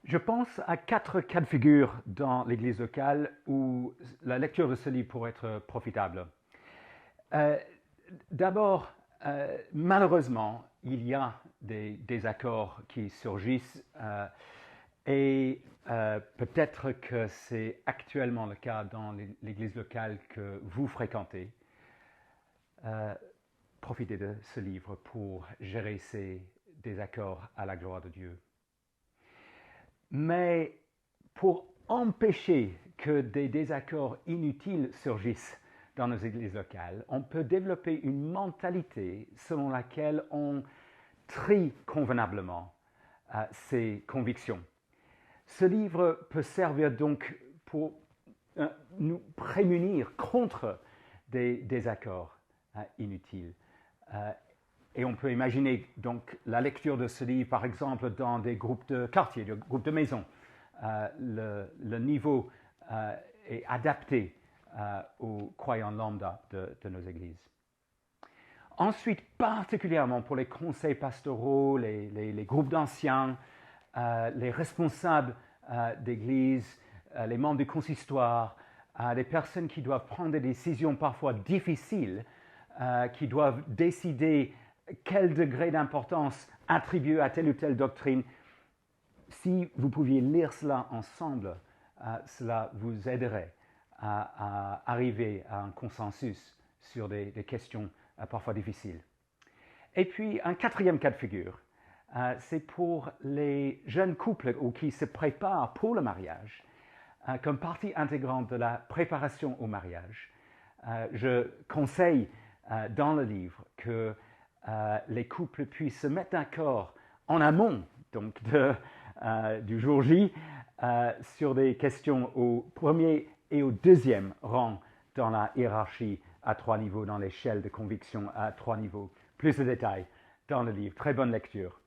Je pense à 4 cas de figure dans l'Église locale où la lecture de ce livre pourrait être profitable. Euh, D'abord, malheureusement, il y a des désaccords qui surgissent et peut-être que c'est actuellement le cas dans l'Église locale que vous fréquentez. Euh, Profitez de ce livre pour gérer ces désaccords à la gloire de Dieu. Mais pour empêcher que des désaccords inutiles surgissent dans nos églises locales, on peut développer une mentalité selon laquelle on trie convenablement ses convictions. Ce livre peut servir donc pour nous prémunir contre des désaccords inutiles. Et on peut imaginer donc la lecture de ce livre, par exemple, dans des groupes de quartier, des groupes de maison. Le niveau est adapté aux croyants lambda de nos églises. Ensuite, particulièrement pour les conseils pastoraux, les groupes d'anciens, les responsables d'église, les membres du consistoire, les personnes qui doivent prendre des décisions parfois difficiles, qui doivent décider quel degré d'importance attribuer à telle ou telle doctrine. Si vous pouviez lire cela ensemble, cela vous aiderait à arriver à un consensus sur des questions parfois difficiles. Et puis, un quatrième cas de figure, c'est pour les jeunes couples ou qui se préparent pour le mariage, comme partie intégrante de la préparation au mariage. Je conseille dans le livre que les couples puissent se mettre d'accord en amont donc du jour J sur des questions au premier et au deuxième rang dans la hiérarchie à 3 niveaux, dans l'échelle de conviction à 3 niveaux. Plus de détails dans le livre. Très bonne lecture.